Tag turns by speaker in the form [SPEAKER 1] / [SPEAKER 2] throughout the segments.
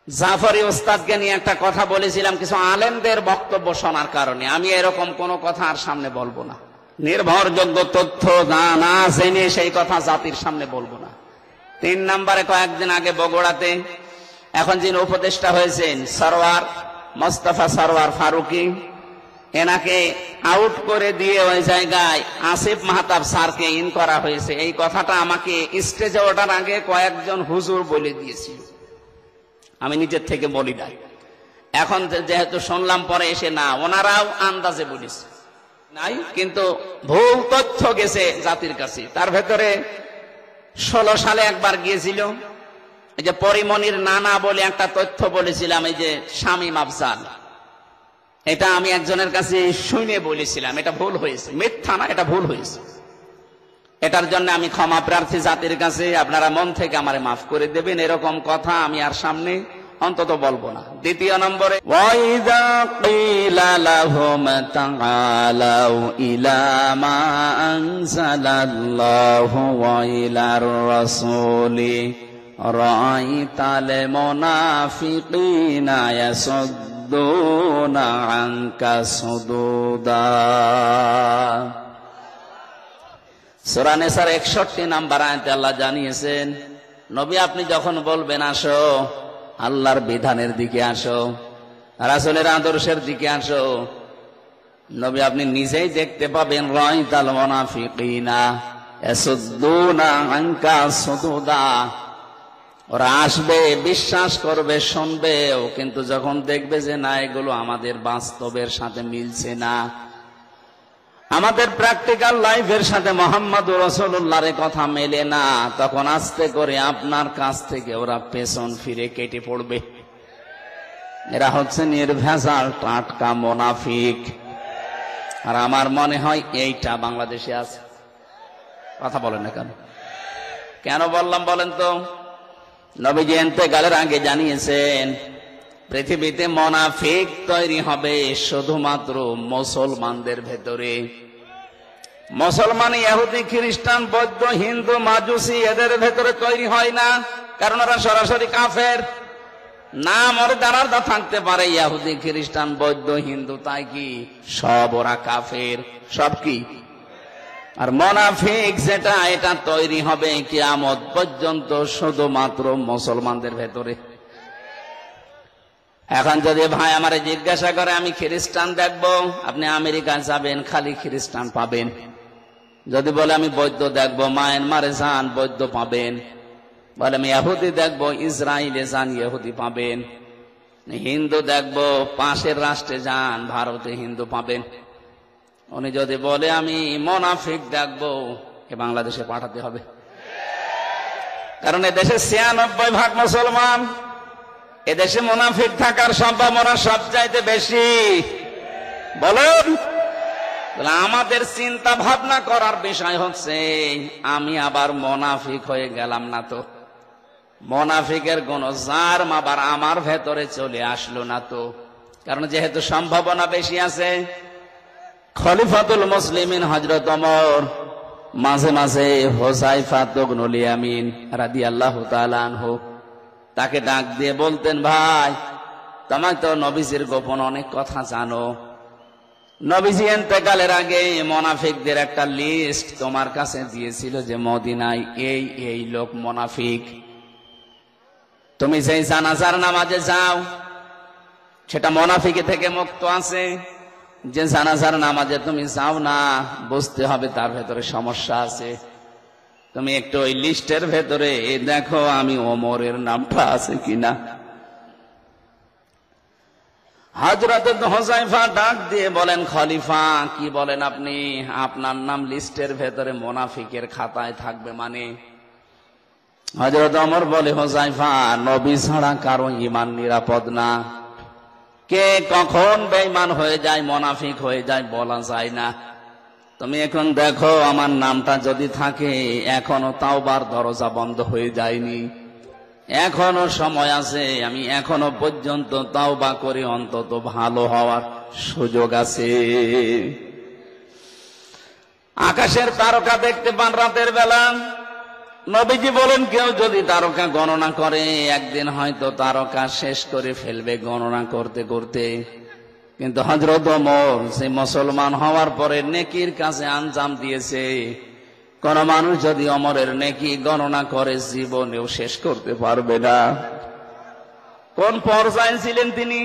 [SPEAKER 1] জাফরি ওস্তাদকে নিয়ে একটা কথা বলেছিলাম কিছু আলেমদের বক্তব্য শোনার কারণে। আমি এরকম কোনো কথা আর সামনে বলবো না, নির্ভরযোগ্য তথ্য না জেনে সেই কথা জাতির সামনে বলবো না। 3 নম্বরে কয়েকদিন আগে বগুড়াতে এখন যিনি উপদেষ্টা হয়েছেন সরওয়ার মোস্তফা সরওয়ার ফারুকি, এনাকে আউট করে দিয়ে ওই জায়গায় আসিফ মাহতাব স্যারকে ইন করা হয়েছে। এই কথাটা আমাকে স্টেজে ওঠার আগে কয়েকজন হুজুর বলে দিয়েছিল, আমি নিজের থেকে বলি নাই। এখন যেহেতু শুনলাম পরে এসে, না ওনারাও আন্দাজে বলেছে নাই, কিন্তু ভুল তথ্য গেছে জাতির কাছে। তার ভেতরে 16 সালে একবার গিয়েছিল, এই যে পরিমণির নানা বলে একটা তথ্য বলেছিলাম, এই যে শামীম আফজাল, এটা আমি একজনের কাছে শুনে বলেছিলাম, এটা ভুল হয়েছে, মিথ্যা না, এটা ভুল হয়েছে। এটার জন্য আমি ক্ষমা প্রার্থী জাতির কাছে, আপনারা মন থেকে আমারে মাফ করে দেবেন। এরকম কথা আমি আর সামনে অন্তত বলবো না। দ্বিতীয় নম্বরে ওয়াইদা কিলা লাহুম তাআলাউ ইলা মা আনজালাল্লাহু ওয়া ইলার রাসূলি রাআইতাল মুনাফিকিনা ইয়াসুদ্দুনা আনকা সুদুদা। সূরা নিসার 61 নম্বর আয়াতে আল্লাহ জানিয়েছেন, নবী আপনি যখন বলবেন আসো আল্লাহর বিধানের দিকে আসো, রাসূলের আদর্শের দিকে আসো, নবী আপনি নিজেই দেখতে পাবেন রাআইতাল মুনাফিকিনা ইয়াসুদ্দুনা আনকা সুদুদা, ওরা আসবে, বিশ্বাস করবে, শুনবেও, কিন্তু যখন দেখবে যে না এগুলো আমাদের বাস্তবের সাথে মিলছে না, আমাদের প্র্যাকটিক্যাল লাইফের সাথে মুহাম্মদুর রাসূলুল্লাহর কথা মেলে না, তখন আস্তে করে আপনার কাছ থেকে ওরা পেছন ফিরে কেটে পড়বে। এরা হচ্ছে নির্ভেজাল টাটকা মুনাফিক। আর আমার মনে হয় এইটা বাংলাদেশে আছে। কথা বলেন না কেন? কেন বললাম বলেন তো? নবীজি ইন্তেকালের আগে জানিয়েছেন পৃথিবীতে মুনাফিক তৈরি হবে শুধুমাত্র মুসলমানদের ভেতরে। মুসলমান, ইহুদি, খ্রিস্টান, বৌদ্ধ, হিন্দু, মাজুসি এদের ভেতরে তৈরি হয় না, কারণ ওরা সরাসরি কাফের। না মর্যাদা থাকতে পারে ইহুদি, খ্রিস্টান, বৌদ্ধ, হিন্দু, তাই কি সব ওরা কাফের, সব কি? আর মুনাফিক যেটা, এটা তৈরি হবে কিয়ামত পর্যন্ত শুধুমাত্র মুসলমানদের ভেতরে। এখন যদি ভাই আমারে জিজ্ঞাসা করে আমি খ্রিস্টান দেখবো, আপনি আমেরিকা যাবেন খালি খ্রিস্টান পাবেন। যদি বলে আমি বৌদ্ধ দেখবো, মায়ানমারে যান বৌদ্ধ পাবেন। বলে আমি ইহুদি দেখবো, ইসরায়েলে যান ইহুদি পাবেন। হিন্দু দেখবো, পাশের রাষ্ট্রে যান ভারতে হিন্দু পাবেন। উনি যদি বলে আমি মুনাফিক দেখবো, এ বাংলাদেশে পাঠাতে হবে, কারণ এদেশে 96% মুসলমান। এদেশে মুনাফিক থাকার সম্ভাবনা সবচাইতে বেশি। বলুন, আমাদের চিন্তা ভাবনা করার বিষয় হচ্ছে আমি আবার মুনাফিক হয়ে গেলাম না তো, মুনাফিকের কোন জার্ম আবার আমার ভেতরে চলে আসলো না তো। কারণ যেহেতু সম্ভাবনা বেশি আছে। খলিফাতুল মুসলিমিন হযরত ওমর মাঝে মাঝে হুযায়ফা ইবনুল ইয়ামিন রাদিয়াল্লাহু তাআলা আনহু তাকে ডাক দিয়ে বলতেন, ভাই তোমার তো নবীজির গোপন অনেক কথা জানো, নবীজি ইন্তেকালের আগে মুনাফিকদের একটা লিস্ট তোমার কাছে দিয়েছিল যে মদিনায় এই এই লোক মুনাফিক। তুমি যেই জানাজার নামাজে যাও সেটা মুনাফিকি থেকে মুক্ত আছে। যে জানাজার নামাজে তুমি যাও না, বুঝতে হবে তার ভেতরে সমস্যা আছে। তুমি একটু ওই লিস্টের ভেতরে দেখো আমি ওমরের নামটা আছে কিনা। হযরত হুযায়ফা ডাক দিয়ে বলেন, খলিফা কি বলেন আপনি? আপনার নাম লিস্টের ভেতরে মুনাফিকের খাতায় থাকবে মানে? হযরত ওমর বলে, হুযায়ফা নবী ছাড়া কারো ঈমান নিরাপদ না। কে কখন বেঈমান হয়ে যায়, মুনাফিক হয়ে যায় বলা যায় না। তুমি এখন দেখো আমার নামটা যদি থাকে, এখনো তাওবার দরজা বন্ধ হয়ে যায়নি, এখনো সময় আছে, আমি এখনো পর্যন্ত তাওবা করে অন্তত ভালো হওয়ার সুযোগ আছে। আকাশের তারকা দেখতে পান রাতের বেলা, নবীজি বলেন কেউ যদি তারকা গণনা করে একদিন হয়তো তারকা শেষ করে ফেলবে গণনা করতে করতে। কিন্তু হযরত ওমর সে মুসলমান হওয়ার পরে নেকির কাছে আঞ্জাম দিয়েছে। কোন মানুষ যদি ওমরের নেকি গণনা করে জীবনেও শেষ করতে পারবে না। কোন পর্যায়ে ছিলেন তিনি?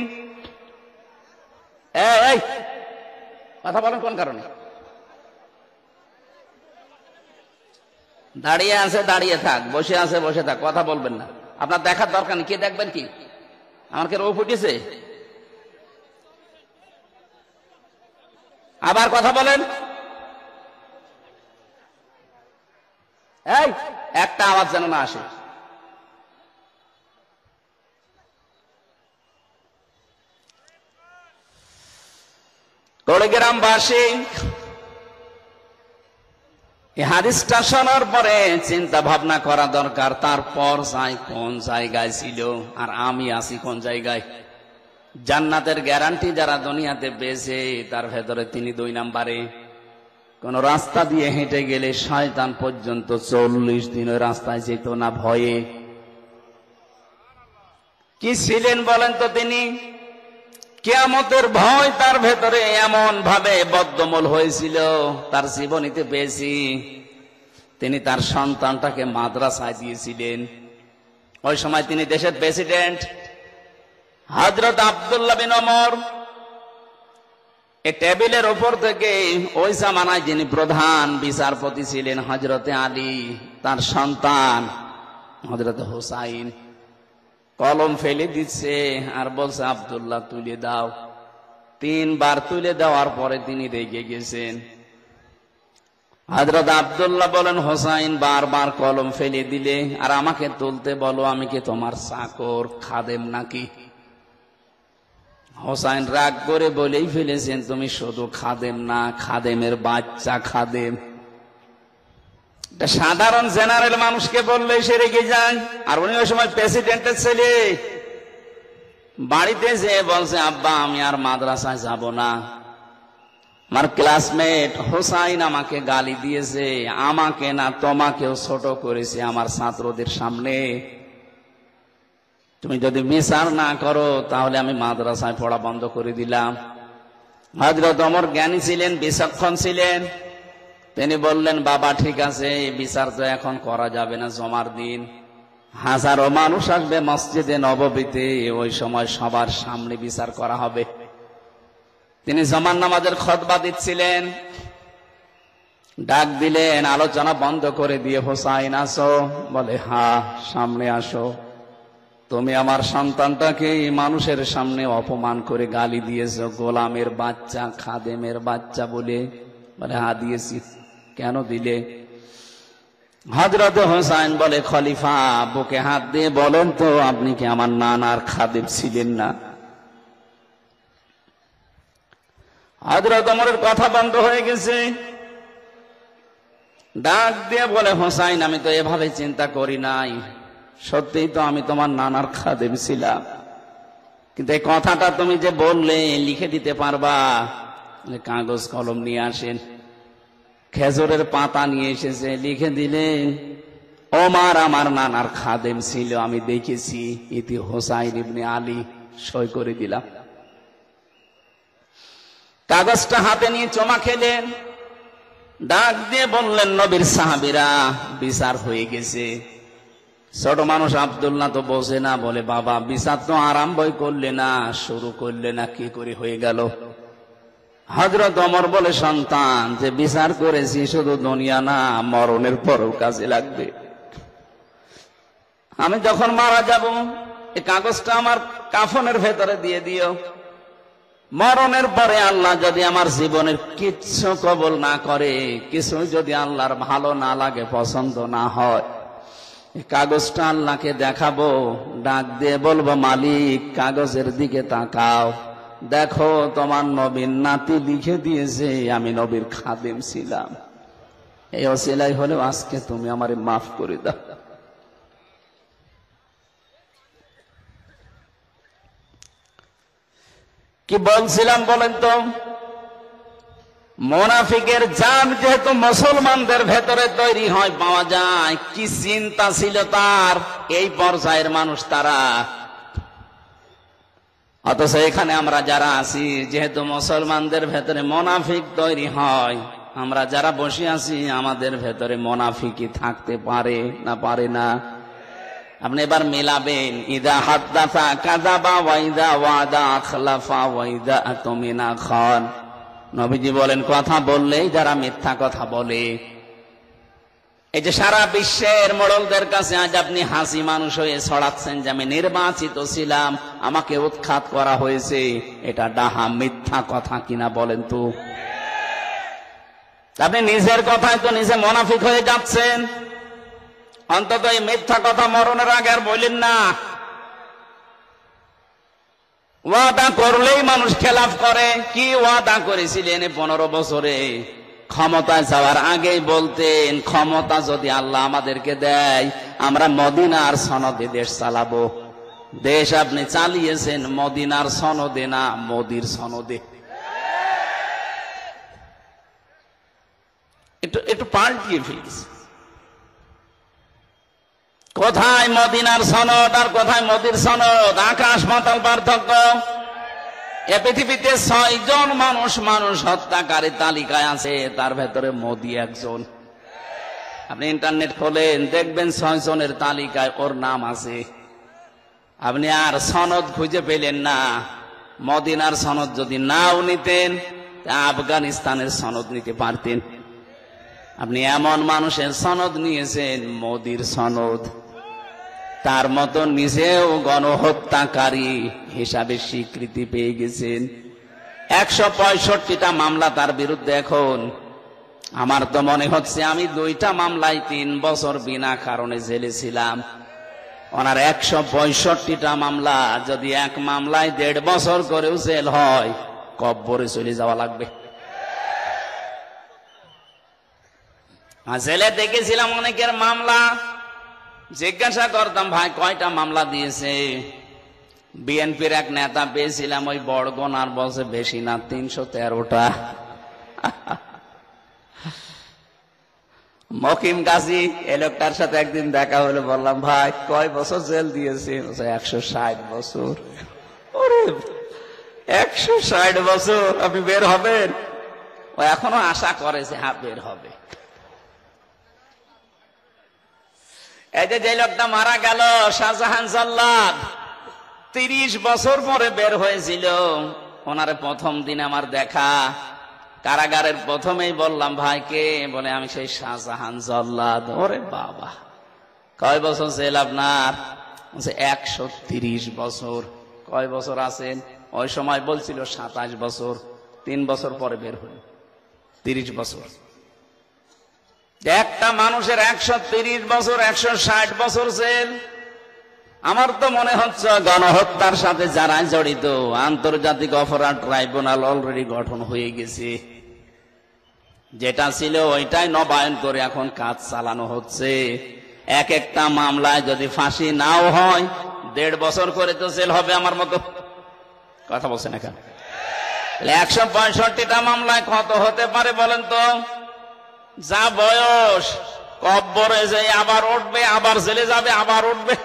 [SPEAKER 1] এই কথা বলেন কোন কারণে? দাঁড়িয়ে আছে দাঁড়িয়ে থাক, বসে আছে বসে থাক, কথা বলবেন না। আপনার দেখার দরকার নেই। কে দেখবেন কি? আমার কে রোগ ফুটেছে? আবার কথা বলেন। এই একটা আওয়াজ যেন না আসে। টলিগ্রামবাসী এই হাদিসটা শোনার পরে চিন্তা ভাবনা করা দরকার। তারপর যাই কোন জায়গায় ছিল আর আমি আছি কোন জায়গায়। জান্নাতের গ্যারান্টি যারা দুনিয়াতে পেয়েছে তার ভেতরে তিনি 2 নম্বরে। কোন রাস্তা দিয়ে হেঁটে গেলে শয়তান পর্যন্ত 40 দিন ওই রাস্তায় যেত না ভয়ে। কি ছিলেন বলেন তো তিনি? কিয়ামতের ভয় তার ভেতরে এমন ভাবে বদ্ধমূল হয়েছিল, তার জীবনীতে পেয়েছি। তিনি তার সন্তানটাকে মাদ্রাসায় দিয়েছিলেন। ওই সময় তিনি দেশের প্রেসিডেন্ট হযরত আব্দুল্লাহ বিন ওমর। এই টেবিলের উপর থেকে ওই জামানায় যিনি প্রধান বিচারপতি ছিলেন হযরতে আলী, তার সন্তান হযরত হুসাইন কলম ফেলে দিচ্ছে আর বলছে আব্দুল্লাহ তুলে দাও। 3 বার তুলে দেওয়ার পরে তিনি রেগে গেছেন। হযরত আব্দুল্লাহ বলেন হুসাইন বারবার কলম ফেলে দিলে আর আমাকে তুলতে বলো, আমি কি তোমার চাকর খাদেম নাকি? হুসাইন রাগ করে বলেই ফেলেছেন তুমি শুধু খাদেম না, খাদেমের বাচ্চা খাদেম। সাধারণ জেনারেল মানুষকে বললে সে রেগে যায়, আর উনি ওই সময় প্রেসিডেন্টের ছেলে। বাড়িতে যে বলছে আব্বা আমি আর মাদ্রাসায় যাব না, আমার ক্লাসমেট হুসাইন আমাকে গালি দিয়েছে, আমাকে না তোমাকেও ছোট করেছে আমার ছাত্রদের সামনে। তুমি যদি বিচার না করো তাহলে আমি মাদ্রাসায় পড়া বন্ধ করে দিলাম। হযরত ওমর জ্ঞানী ছিলেন, বিচক্ষণ ছিলেন। তিনি বললেন বাবা ঠিক আছে, বিচার তো এখন করা যাবে না, জমার দিন হাজারো মানুষ আসবে মসজিদে নববীতে, ওই সময় সবার সামনে বিচার করা হবে। তিনি জমার নামাজের খুতবা দিচ্ছিলেন, ডাক দিলেন, আলোচনা বন্ধ করে দিয়ে হুসাইন আসো। বলে হ্যাঁ সামনে আসো। তুমি আমার সন্তানটাকে মানুষের সামনে অপমান করে গালি দিয়েছো, গোলামের বাচ্চা খাদেমের বাচ্চা বলে। বলে হ্যাঁ দিয়েছি। কেন দিলে? হযরত হুসাইন বলে খলিফা বুকে হাত দিয়ে বলেন তো আপনি কি আমার নানার খাদেম ছিলেন না? হযরত ওমরের কথা বন্ধ হয়ে গেছে। ডাক দিয়ে বলে হুসাইন আমি তো এভাবে চিন্তা করি নাই, সত্যিই তো আমি তোমার নানার খাদেম ছিলাম, কিন্তু এই কথাটা তুমি যে বললে লিখে দিতে পারবা? কাগজ কলম নিয়ে আসেন। খেজুরের পাতা নিয়ে এসেছে, লিখে দিলেন ওমর আমার নানার খাদেম ছিল, আমি দেখেছি, ইতি হুসাইন ইবনে আলী। সই করে দিলাম। কাগজটা হাতে নিয়ে চমা খেলেন, ডাক দিয়ে বললেন নবীর সাহাবীরা বিচার হয়ে গেছে। ছোট মানুষ আব্দুল্লাহ তো বোঝে না, বলে বাবা বিচার তো আরম্ভই করলে না, শুরু করলে না, কি করে হয়ে গেল? হযরত ওমর বলে সন্তান যে বিচার করেছি শুধু দুনিয়া না, মরণের পরও কাজে লাগবে। আমি যখন মারা যাব এই কাগজটা আমার কাফনের ভেতরে দিয়ে দিও। মরণের পরে আল্লাহ যদি আমার জীবনের কিচ্ছু কবুল না করে, কিছু যদি আল্লাহর ভালো না লাগে, পছন্দ না হয়, এই কাগজটা আল্লাহকে দেখাবো, ডাক দিয়ে বলবো মালিক কাগজের দিকে তাকাও, দেখো তোমার নবীর নাতি লিখে দিয়েছে আমি নবীর খাদেম ছিলাম। এই ওসিলাই হলেও আজকে তুমি আমারে মাফ করে দাও। কি বলছিলাম বলেন তো? মুনাফিকের জাত যেহেতু মুসলমানদের ভেতরে তৈরি হয়, পাওয়া যায়, কি চিন্তা ছিল তার, এই পর্যায়ের মানুষ তারা। অথচ এখানে আমরা যারা আছি, যেহেতু মুসলমানদের ভেতরে মুনাফিক তৈরি হয়, আমরা যারা বসে আছি আমাদের ভেতরে মুনাফিকই থাকতে পারে না পারে না? আপনি এবার মেলাবেন, ইদা হাদ্দাসা কাযাবা ওয়া ইদা ওয়াদা আখলাফা ওয়া ইদা আতমিনা খান। নবীজি বলেন, কথা বললেই যারা মিথ্যা কথা বলে। এই যে সারা বিশ্বের মোড়লদের কাছে আজ আপনি হাসি মানুষ হয়ে ছড়াচ্ছেন যে আমি নির্বাচিত ছিলাম, আমাকে উৎখাত করা হয়েছে, এটা ডাহা মিথ্যা কথা কিনা বলেন তো? আপনি নিজের কথায় তো নিজে মুনাফিক হয়ে যাচ্ছেন। অন্তত এই মিথ্যা কথা মরণের আগে আর বললেন না। ওয়াদা করলেই মানুষ খেলাফ করে। কি ওয়াদা করেছিলেন 15 বছরে? ক্ষমতায় যাওয়ার আগেই বলতেন, ক্ষমতা যদি আল্লাহ আমাদেরকে দেয় আমরা মদিনার সনদে দেশ চালাবো। দেশ আপনি চালিয়েছেন মদিনার সনদে না, মোদির সনদে। একটু পাল্টিয়ে ফেলেছে। কোথায় মদিনার সনদ আর কোথায় মোদির সনদ? আকাশ পাতাল পার্থক্য। এ পৃথিবীতে 6 জন মানুষ হত্যাকারী তালিকায় আছে, তার ভেতরে মোদি একজন। আপনি ইন্টারনেট খোলেন, দেখবেন 6 জনের তালিকায় ওর নাম আছে। আপনি আর সনদ খুঁজে পেলেন না। মদিনার সনদ যদি নাও নিতেন, আফগানিস্তানের সনদ নিতে পারতেন। আপনি এমন মানুষের সনদ নিয়েছেন, মোদির সনদ। তার মতো নিজেও গণহত্যাকারী হিসাবে স্বীকৃতি পেয়ে গেছেন। 165টা মামলা তার বিরুদ্ধে এখন। আমার তো মনে হচ্ছে আমি 2টা মামলায় 3 বছর বিনা কারণে জেলে ছিলাম। ওনার 165টা মামলা, যদি এক মামলায় 1.5 বছর করেও জেল হয়, কব্বরে চলে যাওয়া লাগবে। জেলে দেখেছিলাম অনেকের মামলা। জিজ্ঞাসা করতাম, ভাই কয়টা মামলা দিয়েছে? বিএনপির এক নেতা পেয়েছিলাম ওই বড়গোনার, বলছে বেশি না, 313টা। মকিম গাজী, এই লোকটার সাথে একদিন দেখা হলো, বললাম ভাই কয় বছর জেল দিয়েছে? 160 বছর। ওরে 160 বছর, আপনি বের হবেন? ও এখনো আশা করেছে হ্যাঁ বের হবে। এই যে লোকটা মারা গেল, শাহজাহান জল্লাদ, 30 বছর পরে বের হয়েছিল। ওনারে প্রথম দিন আমার দেখা, কারাগারের প্রথমেই বললাম ভাই কে? বলে আমি সেই শাহজাহান জল্লাদ। ওরে বাবা, কয় বছর জেল আপনার? 130 বছর। কয় বছর আছেন? ওই সময় বলছিল 27 বছর। 3 বছর পরে বের হল, 30 বছর। একটা মানুষের 130 বছর, 160 বছর জেল। আমার তো মনে হচ্ছে গণহত্যার সাথে যারা জড়িত, আন্তর্জাতিক অপরাধ ট্রাইব্যুনাল অলরেডি গঠন হয়ে গেছে। যেটা ছিল ওইটাই নবায়ন করে এখন কাজ চালানো হচ্ছে। এক একটা মামলায় যদি ফাঁসি নাও হয়, 1.5 বছর করে তো জেল হবে। আমার মতো কথা বলছেন এখন। 165টা মামলায় কত হতে পারে বলেন তো? যা বয়স, কব্বরে যে আবার উঠবে, আবার জেলে যাবে, আবার উঠবে।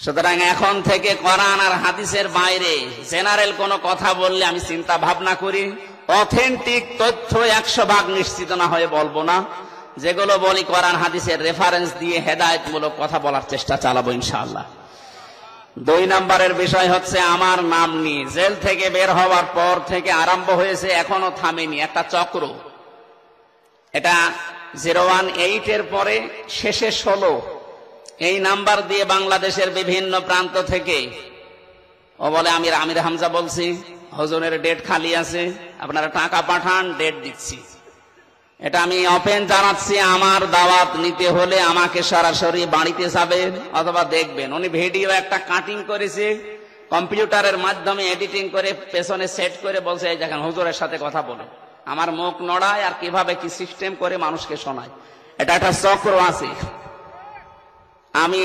[SPEAKER 1] সুতরাং এখন থেকে কোরআন আর হাদিসের বাইরে জেনারেল কোনো কথা বললে আমি চিন্তা ভাবনা করি, অথেন্টিক তথ্য 100% নিশ্চিত না হয়ে বলবো না। যেগুলো বলি কোরআন হাদিসের রেফারেন্স দিয়ে হেদায়েতমূলক কথা বলার চেষ্টা চালাবো ইনশাআল্লাহ। 2 নম্বরের বিষয় হচ্ছে আমার নাম নিয়ে জেল থেকে বের হওয়ার পর থেকে আরম্ভ হয়েছে, এখনো থামেনি একটা চক্র। এটা 018 এর পরে শেষে 16, এই নাম্বার দিয়ে বাংলাদেশের বিভিন্ন প্রান্ত থেকে ও বলে আমির হামজা বলছি, হুজুরের ডেট খালি আছে, আপনারা টাকা পাঠান, ডেট দিচ্ছি। এটা আমি ওপেন জানাচ্ছি, আমার দাওয়াত নিতে হলে আমাকে সরাসরি বাড়িতে যাবেন অথবা দেখবেন। উনি ভিডিও একটা কাটিং করেছে, কম্পিউটারের মাধ্যমে এডিটিং করে পেছনে সেট করে বলছে এই দেখেন হুজুরের সাথে কথা বলে, আমার মুখ নড়ায় আর কিভাবে কি সিস্টেম করে মানুষকে শোনায়। এটা একটা চক্র আছে। আমি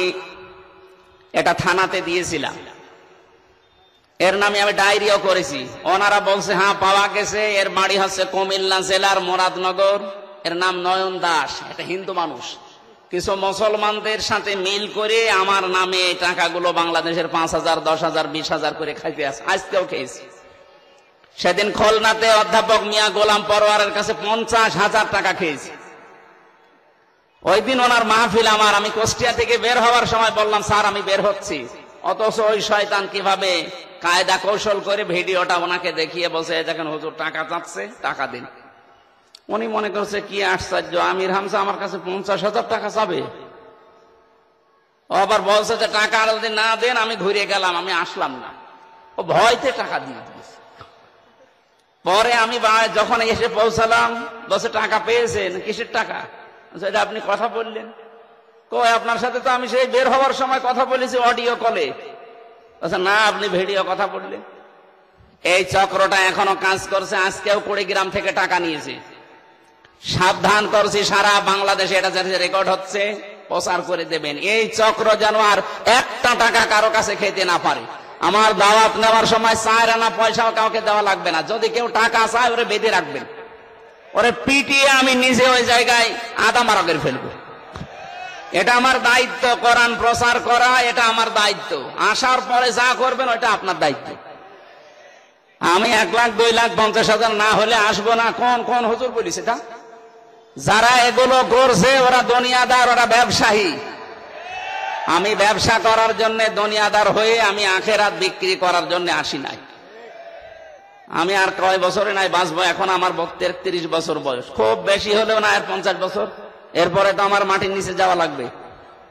[SPEAKER 1] এটা থানাতে দিয়েছিলাম। এর নামে আমি ডায়েরিও করেছি। ওনারা বলছে হ্যাঁ পাওয়া গেছে, এর বাড়ি হচ্ছে কুমিল্লা জেলার মুরাদনগর, এর নাম নয়ন দাস, এটা হিন্দু মানুষ। কিছু মুসলমানদের সাথে মিল করে আমার নামে এই টাকাগুলো বাংলাদেশের 5,000, 10,000, 20,000 করে খাইতে আছে, আজকেও খেয়েছি। সেদিন খুলনাতে অধ্যাপক মিয়া গোলাম পরোয়ারের কাছে 50,000 টাকা খেয়েছি। ওই দিন ওনার মাহফিল আমার, আমি কুষ্টিয়া থেকে বের হওয়ার সময় বললাম স্যার আমি বের হচ্ছি, অথচ ওই শয়তান কিভাবে কায়দা কৌশল করে ভিডিওটা ওনাকে দেখিয়ে বলছে এই দেখেন হুজুর টাকা চাচ্ছে, টাকা দিন। উনি মনে করছে কি আশ্চর্য, আমির হামজা আমার কাছে 50,000 টাকা চাবে। ও আবার বলছে যে টাকা আর যদি না দেন আমি ঘুরে গেলাম, আমি আসলাম না। ও ভয়তে টাকা দিয়ে দিয়েছে। পরে আমি যখন এসে পৌঁছালাম বলছে টাকা পেয়েছেন, কিসের টাকা? এটা আপনি কথা বললেন। কই আপনার সাথে তো আমি সেই বের হওয়ার সময় কথা বলেছি অডিও কলে। না আপনি ভিডিও কথা বললেন। এই চক্রটা এখনো কাজ করছে, আজকেও কুড়িগ্রাম থেকে টাকা নিয়েছে। সাবধান করছি সারা বাংলাদেশে এটা যাতে রেকর্ড হচ্ছে, প্রচার করে দেবেন। এই চক্র যেন আর একটা টাকা কারো কাছে খেতে না পারে। আমার দাওয়াত নেওয়ার সময় 4 আনা পয়সাও কাউকে দেওয়া লাগবে না। যদি কেউ টাকা চায় ওরে বেঁধে রাখবেন, ওরে পিটিয়ে আমি নিজে ওই জায়গায় আদা মারা করে ফেলবো। এটা আমার দায়িত্ব, কোরআন প্রচার করা এটা আমার দায়িত্ব। আসার পরে যা করবেন ওটা আপনার দায়িত্ব। আমি 1,00,000, 2,00,000, 50,000 না হলে আসবো না। কোন হুজুর বলিস এটা? যারা এগুলো করছে ওরা দুনিয়াদার, ওরা ব্যবসায়ী। আমি ব্যবসা করার জন্য দুনিয়াদার হয়ে আমি আখেরাত বিক্রি করার জন্য আসি নাই। আমি আর কয় বছরে নাই বাঁচবো, এখন আমার 33 বছর বয়স, খুব বেশি হলেও না আর 50 বছর। এরপরে তো আমার মাটির নিচে যাওয়া লাগবে।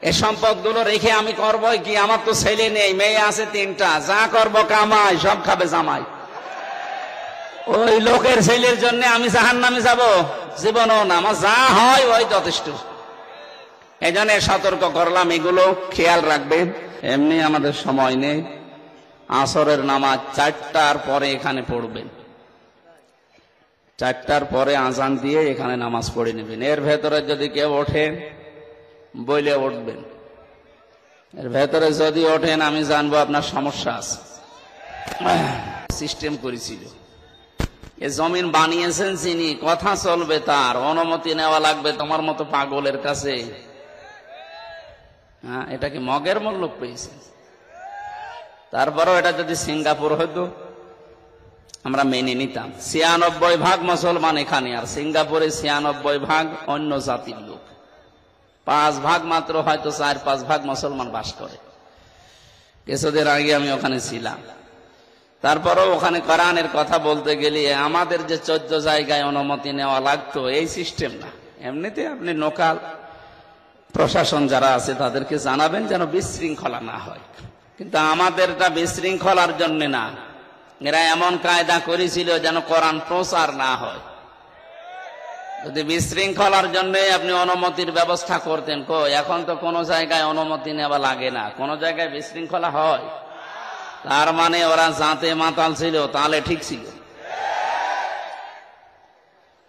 [SPEAKER 1] এই সম্পদগুলো রেখে আমি করবো কি? আমার তো ছেলে নেই, মেয়ে আছে 3টা, যা করবো কামাই, সব খাবে জামাই। ওই লোকের ছেলের জন্য আমি জাহান্নামে যাব? জীবনও না। আমার যা হয় ওই যথেষ্ট। এই জন্য সতর্ক করলাম, এগুলো খেয়াল রাখবেন। এমনি আমাদের সময় নেই। আসরের নামাজ 4টার পরে এখানে পড়বেন। 4টার পরে আজান দিয়ে এখানে নামাজ পড়ে নেবেন। এর ভেতরে যদি কেউ ওঠেন বইলে উঠবেন। এর ভেতরে যদি ওঠেন আমি জানবো আপনার সমস্যা আছে। সিস্টেম করেছিল, এ জমিন বানিয়েছেন যিনি, কথা চলবে তার, অনুমতি নেওয়া লাগবে তোমার মতো পাগলের কাছে। হ্যাঁ, এটা কি মগের মূল্য পেয়েছে? তারপরেও এটা যদি সিঙ্গাপুর হতো আমরা মেনে নিতাম। 96% মুসলমান এখানে, আর সিঙ্গাপুরে 96% অন্য জাতির লোক। 5% মাত্র হয়তো 4-5% মুসলমান বাস করে। কিছুদিন আগে আমি ওখানে ছিলাম। তারপরেও ওখানে কোরআনের কথা বলতে গেলে আমাদের যে 14 জায়গায় অনুমতি নেওয়া লাগতো, এই সিস্টেম না। এমনিতে আপনি লোকাল প্রশাসন যারা আছে তাদেরকে জানাবেন যেন বিশৃঙ্খলা না হয়। কিন্তু আমাদেরটা বিশৃঙ্খলার জন্য না, এরা এমন কায়দা করেছিল যেন কোরআন প্রচার না হয়। যদি বিশৃঙ্খলার জন্য আপনি অনুমতির ব্যবস্থা করতেন, এখন তো কোনো জায়গায় অনুমতি নেওয়া লাগে না, কোনো জায়গায় বিশৃঙ্খলা হয়। তার মানে ওরা জাতে মাতাল ছিল, তাহলে ঠিক ছিল।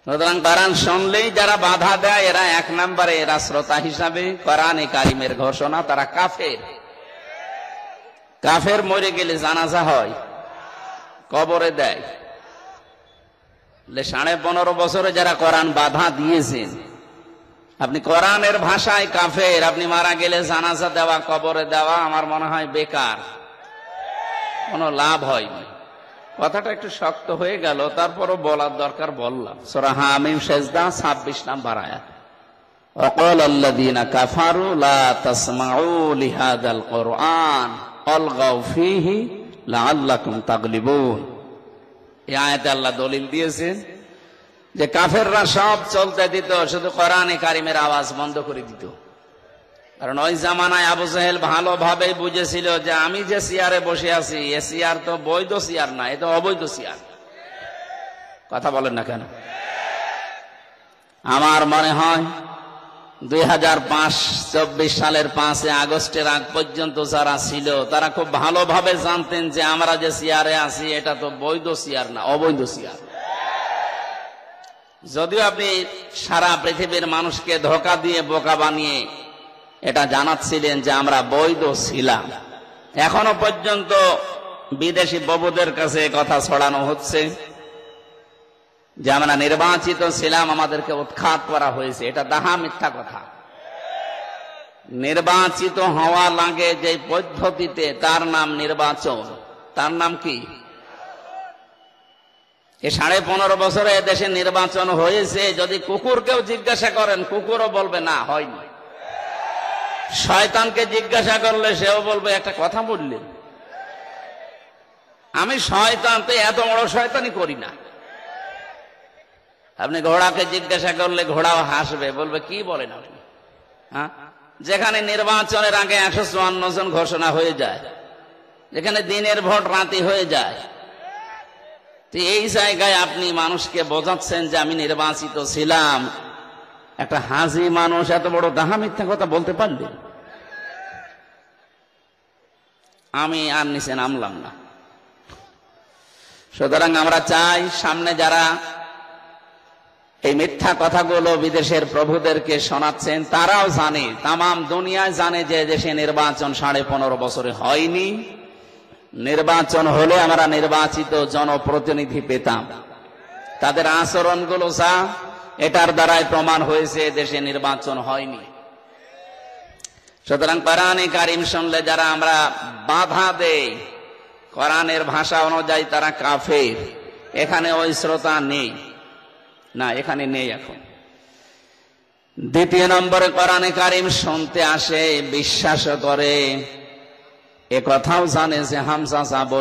[SPEAKER 1] সুতরাং কোরআন শুনলেই যারা বাধা দেয় এরা 1 নম্বরে, এরা শ্রোতা হিসাবে কোরআনে কারিমের ঘোষণা, তারা কাফের। কাফের মরে গেলে জানাজা হয়, কবরে দেয়। 15.5 বছরে যারা কোরআন বাধা দিয়েছেন, আপনি কোরআনের ভাষায় কাফের, আপনি মারা গেলে জানাজা দেওয়া, কবরে দেওয়া আমার মনে হয় বেকার, কোনো লাভ হয়নি। কথাটা একটু শক্ত হয়ে গেল, তারপরও বলার দরকার বললাম। সূরা হামিম সেজদা 26 নম্বর আয়াত। وقال الذين كفروا لا تسمعوا لهذا القرآن والغوا فيه لعلكم تغلبون। এই আয়াতে আল্লাহ দলিল দিয়েছেন যে কাফেররা সব চলতে দিত, শুধু কোরআনে কারিমের আওয়াজ বন্ধ করে দিত। কারণ ওই জামানায় আবু জাহেল ভালোভাবে বুঝেছিল যে আমি যে চেয়ারে বসে আছি, এ চেয়ার তো বৈধ চেয়ার না, এ তো অবৈধ চেয়ার। কথা বলেন না কেন? আমার মনে হয় 2024 সালের 5 আগস্টের আগ পর্যন্ত যারা ছিল তারা খুব ভালোভাবে জানতেন যে আমরা যে চেয়ারে আছি এটা তো বৈধ চেয়ার না, অবৈধ চেয়ার। যদিও আপনি সারা পৃথিবীর মানুষকে ধোঁকা দিয়ে বোকা বানিয়ে এটা জানাচ্ছিলেন যে আমরা বৈধ ছিলাম, এখনো পর্যন্ত বিদেশি বাবুদের কাছে কথা ছড়ানো হচ্ছে যে আমরা নির্বাচিত ছিলাম, আমাদেরকে উৎখাত করা হয়েছে। এটা দাহা মিথ্যা কথা। নির্বাচিত হওয়া লাগে যে পদ্ধতিতে, তার নাম নির্বাচন। তার নাম কি? এই 15.5 বছরে দেশে নির্বাচন হয়েছে। যদি কুকুরকেও জিজ্ঞাসা করেন, কুকুরও বলবে না, হয়নি। শয়তানকে জিজ্ঞাসা করলে সেও বলবে একটা কথা বললেন। আমি শয়তান, তো এত বড় শয়তানি করি না। আপনি ঘোড়াকে জিজ্ঞাসা করলে ঘোড়াও হাসবে, বলবে কি বলেন আপনি? হ্যাঁ, যেখানে নির্বাচনের আগে 154 জন ঘোষণা হয়ে যায়, যেখানে দিনের ভোট রাতে হয়ে যায়, তো এই জায়গায় আপনি মানুষকে বোঝাচ্ছেন যে আমি নির্বাচিত ছিলাম। একটা হাজি মানুষ এত বড় দাহা মিথ্যা কথা বলতে পারলেন? আমি আর নিচে নামলাম না। সুতরাং আমরা চাই সামনে যারা এই মিথ্যা কথাগুলো বিদেশের প্রভুদেরকে শোনাচ্ছেন, তারাও জানে, তামাম দুনিয়ায় জানে যে দেশে নির্বাচন 15.5 বছরে হয়নি। নির্বাচন হলে আমরা নির্বাচিত জনপ্রতিনিধি পেতাম। তাদের আচরণগুলো যা, এটার দ্বারাই প্রমাণ হয়েছে দেশে নির্বাচন হয়নি। সুতরাং কোরআনে কারিম শুনলে যারা আমরা বাধা দেই, কোরআনের ভাষা অনুযায়ী তারা কাফের। এখানে ওই শ্রোতা নেই না, এখানে নেই এখন। দ্বিতীয় নম্বরে কোরআনে কারিম শুনতে আসে, বিশ্বাস করে, এ কথাও জানে যে হামজা যা বল